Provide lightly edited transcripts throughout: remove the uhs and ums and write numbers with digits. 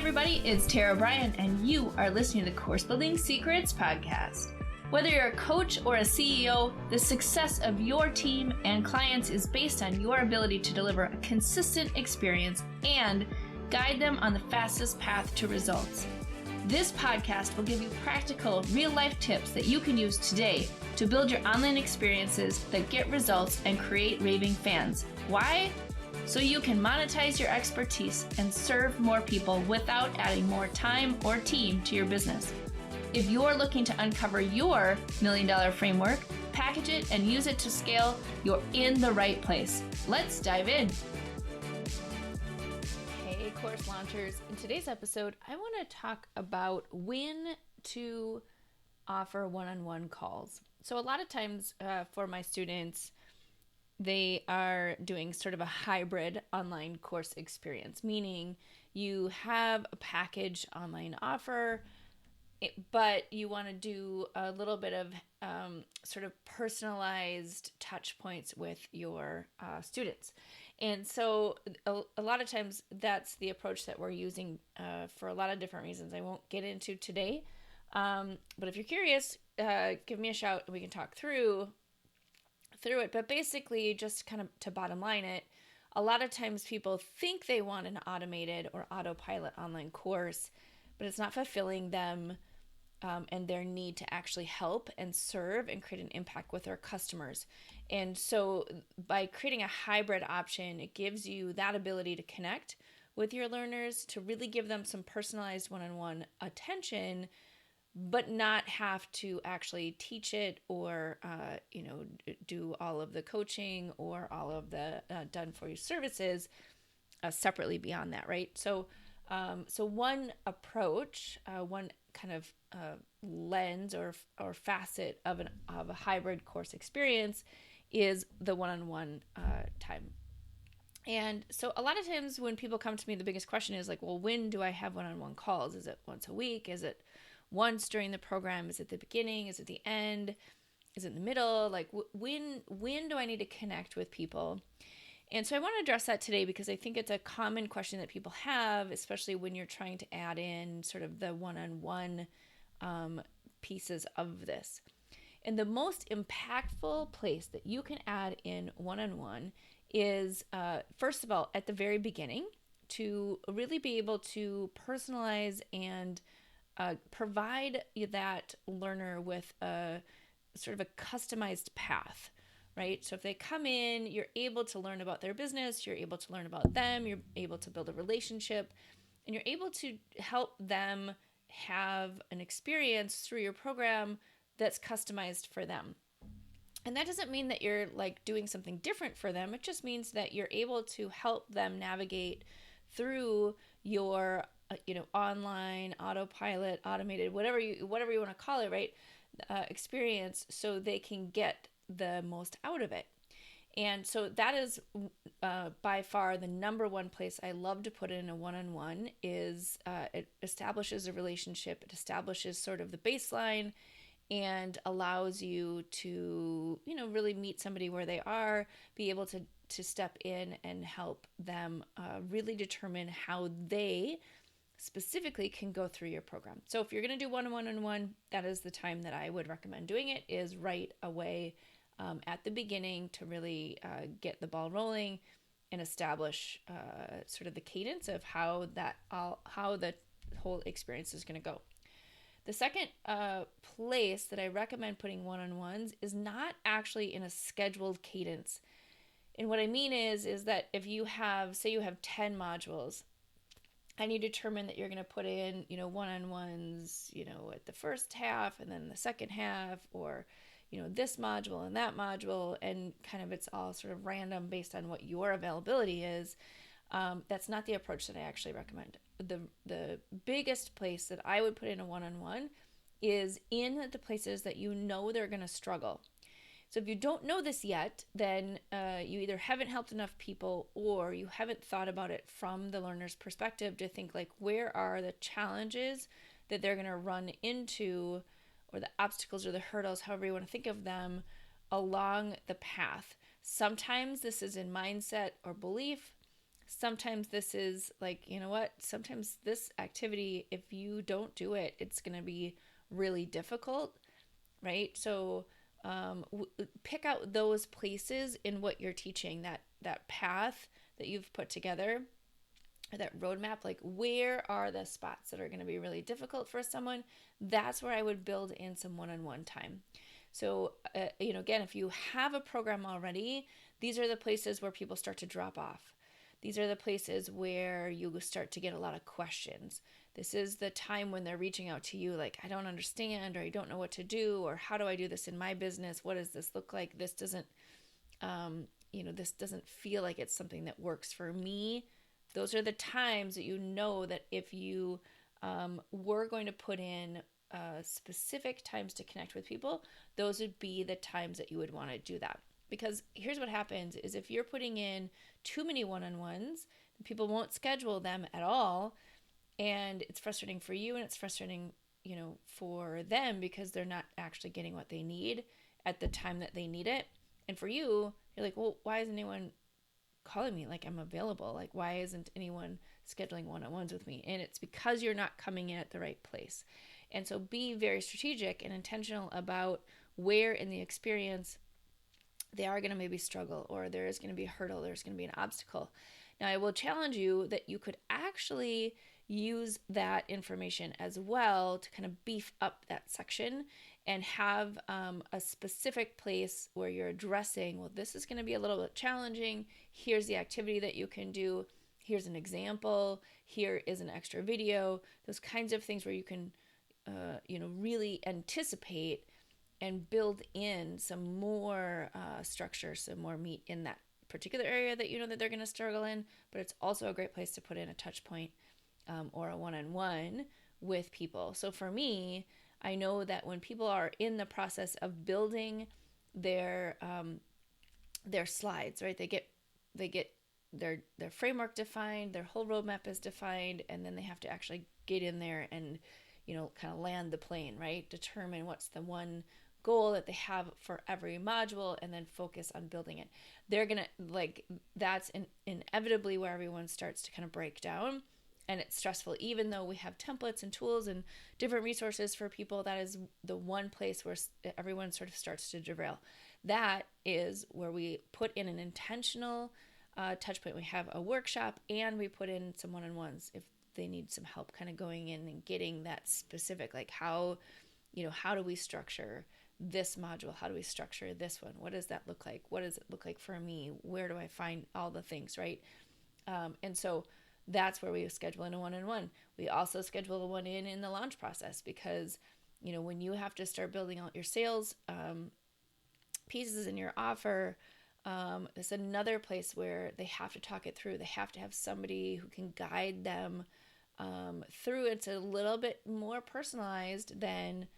everybody, it's Tara Bryan, and you are listening to the Course Building Secrets podcast. Whether you're a coach or a CEO, the success of your team and clients is based on your ability to deliver a consistent experience and guide them on the fastest path to results. This podcast will give you practical, real-life tips that you can use today to build your online experiences that get results and create raving fans. Why? So you can monetize your expertise and serve more people without adding more time or team to your business. If you're looking to uncover your $1 million framework, package it, and use it to scale, you're in the right place. Let's dive in. Hey, course launchers. In today's episode, I want to talk about when to offer one-on-one calls. So a lot of times for my students, they are doing sort of a hybrid online course experience, meaning you have a package online offer, but you want to do a little bit of sort of personalized touch points with your students. And so a lot of times that's the approach that we're using for a lot of different reasons I won't get into today. But if you're curious, give me a shout and we can talk through it. But basically, just kind of to bottom line it, a lot of times people think they want an automated or autopilot online course, but it's not fulfilling them and their need to actually help and serve and create an impact with their customers. And so by creating a hybrid option, it gives you that ability to connect with your learners, to really give them some personalized one-on-one attention, but not have to actually teach it or, do all of the coaching or all of the done-for-you services separately beyond that, right? So one approach, one kind of lens or facet of a hybrid course experience is the one-on-one time. And so a lot of times when people come to me, the biggest question is like, well, when do I have one-on-one calls? Is it once a week? Is it once during the program? Is it the beginning? Is it the end? Is it in the middle? Like when do I need to connect with people? And so I want to address that today because I think it's a common question that people have, especially when you're trying to add in sort of the one-on-one pieces of this. And the most impactful place that you can add in one-on-one is, first of all, at the very beginning, to really be able to personalize and provide that learner with a sort of a customized path, right? So if they come in, you're able to learn about their business, you're able to learn about them, you're able to build a relationship, and you're able to help them have an experience through your program that's customized for them. And that doesn't mean that you're like doing something different for them. It just means that you're able to help them navigate through your online, autopilot, automated, whatever you want to call it, right? Experience, so they can get the most out of it. And so that is by far the number one place I love to put in a one-on-one is it establishes a relationship. It establishes sort of the baseline and allows you to, really meet somebody where they are, be able to step in and help them really determine how they specifically can go through your program. So if you're going to do one-on-one, that is the time that I would recommend doing it, is right away at the beginning to really get the ball rolling and establish sort of the cadence of how the whole experience is going to go. The second place that I recommend putting one-on-ones is not actually in a scheduled cadence. And what I mean is that if you have, say you have 10 modules, and you determine that you're going to put in, one-on-ones, at the first half and then the second half, or, this module and that module, and kind of it's all sort of random based on what your availability is. That's not the approach that I actually recommend. The biggest place that I would put in a one-on-one is in the places that they're going to struggle. So if you don't know this yet, then you either haven't helped enough people or you haven't thought about it from the learner's perspective to think like, where are the challenges that they're going to run into, or the obstacles or the hurdles, however you want to think of them, along the path. Sometimes this is in mindset or belief. Sometimes this is like, you know what? Sometimes this activity, if you don't do it, it's going to be really difficult, right? So pick out those places in what you're teaching, that path that you've put together, that roadmap. Like, where are the spots that are going to be really difficult for someone? That's where I would build in some one-on-one time. So, again, if you have a program already, these are the places where people start to drop off. These are the places where you start to get a lot of questions. This is the time when they're reaching out to you like, I don't understand, or I don't know what to do, or how do I do this in my business? What does this look like? This doesn't, this doesn't feel like it's something that works for me. Those are the times that you know that if you were going to put in specific times to connect with people, those would be the times that you would want to do that. Because here's what happens is if you're putting in too many one-on-ones, people won't schedule them at all. And it's frustrating for you and it's frustrating, for them because they're not actually getting what they need at the time that they need it. And for you, you're like, well, why isn't anyone calling me? Like, I'm available. Like, why isn't anyone scheduling one-on-ones with me? And it's because you're not coming in at the right place. And so be very strategic and intentional about where in the experience they are going to maybe struggle, or there is going to be a hurdle, there's going to be an obstacle. Now, I will challenge you that you could actually use that information as well to kind of beef up that section and have a specific place where you're addressing, well, this is going to be a little bit challenging. Here's the activity that you can do. Here's an example. Here is an extra video. Those kinds of things where you can, really anticipate and build in some more structure, some more meat in that particular area that you know that they're going to struggle in. But it's also a great place to put in a touch point or a one-on-one with people. So for me, I know that when people are in the process of building their slides, right? They get their framework defined, their whole roadmap is defined, and then they have to actually get in there and kind of land the plane, right? Determine what's the one goal that they have for every module and then focus on building it. They're gonna that's inevitably where everyone starts to kind of break down, and it's stressful. Even though we have templates and tools and different resources for people, that is the one place where everyone sort of starts to derail. That is where we put in an intentional touch point. We have a workshop and we put in some one-on-ones if they need some help kind of going in and getting that specific, like how do we structure this module? How do we structure this one? What does that look like? What does it look like for me? Where do I find all the things, right? And so that's where we schedule in a one-on-one. We also schedule a one in the launch process because, when you have to start building out your sales pieces in your offer, it's another place where they have to talk it through. They have to have somebody who can guide them through. It's a little bit more personalized than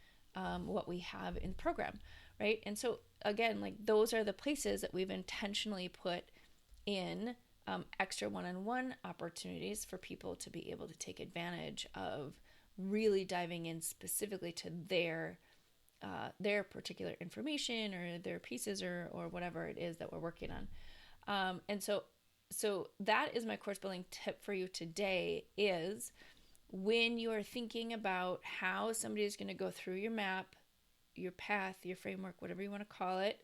what we have in the program, right? And so again, like those are the places that we've intentionally put in extra one-on-one opportunities for people to be able to take advantage of really diving in specifically to their particular information or their pieces or whatever it is that we're working on. And so that is my course building tip for you today is when you are thinking about how somebody is going to go through your map, your path, your framework, whatever you want to call it,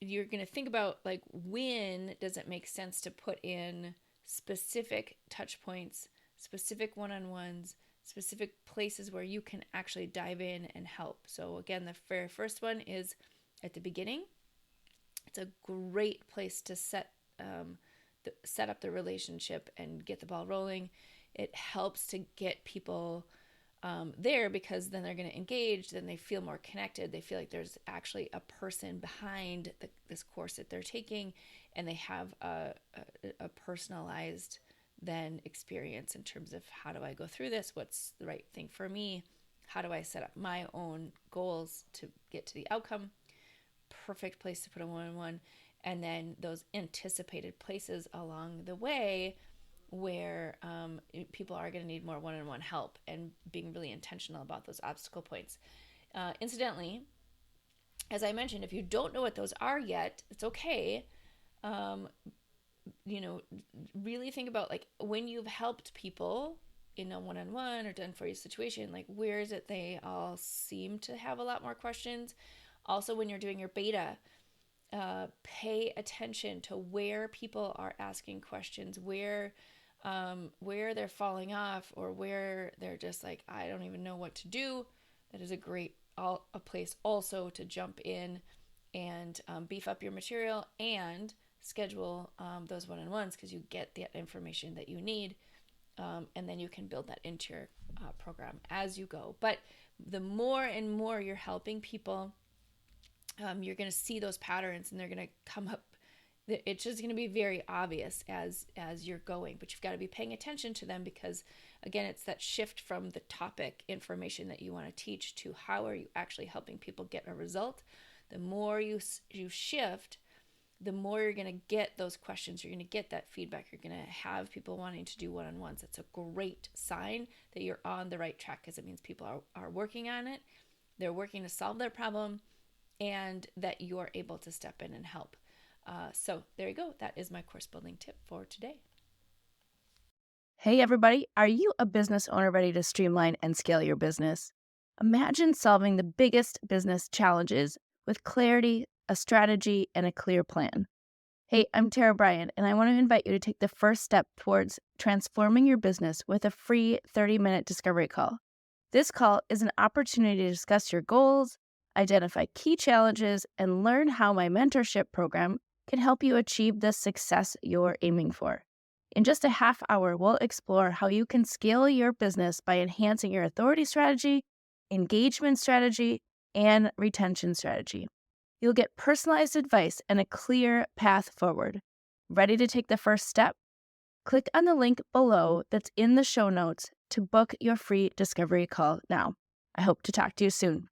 you're going to think about like when does it make sense to put in specific touch points, specific one-on-ones, specific places where you can actually dive in and help. So again, the very first one is at the beginning. It's a great place to set up the relationship and get the ball rolling. It helps to get people there because then they're going to engage, then they feel more connected. They feel like there's actually a person behind this course that they're taking, and they have a personalized then experience in terms of how do I go through this? What's the right thing for me? How do I set up my own goals to get to the outcome? Perfect place to put a one-on-one. And then those anticipated places along the way where people are going to need more one-on-one help and being really intentional about those obstacle points. Incidentally, as I mentioned, if you don't know what those are yet, it's okay. really think about like when you've helped people in a one-on-one or done for you situation, like where is it they all seem to have a lot more questions. Also, when you're doing your beta, pay attention to where people are asking questions, where they're falling off, or where they're just like, I don't even know what to do. That is a place also to jump in and beef up your material and schedule those one-on-ones, because you get that information that you need, and then you can build that into your program as you go. But the more and more you're helping people, you're going to see those patterns, and they're going to come up. It's just going to be very obvious as you're going, but you've got to be paying attention to them, because again, it's that shift from the topic information that you want to teach to how are you actually helping people get a result. The more you shift, the more you're going to get those questions, you're going to get that feedback, you're going to have people wanting to do one-on-ones. That's a great sign that you're on the right track, because it means people are working on it, they're working to solve their problem, and that you're able to step in and help. So there you go. That is my course building tip for today. Hey everybody, are you a business owner ready to streamline and scale your business? Imagine solving the biggest business challenges with clarity, a strategy, and a clear plan. Hey, I'm Bryan, and I want to invite you to take the first step towards transforming your business with a free 30-minute discovery call. This call is an opportunity to discuss your goals, identify key challenges, and learn how my mentorship program can help you achieve the success you're aiming for. In just a half hour, we'll explore how you can scale your business by enhancing your authority strategy, engagement strategy, and retention strategy. You'll get personalized advice and a clear path forward. Ready to take the first step? Click on the link below that's in the show notes to book your free discovery call now. I hope to talk to you soon.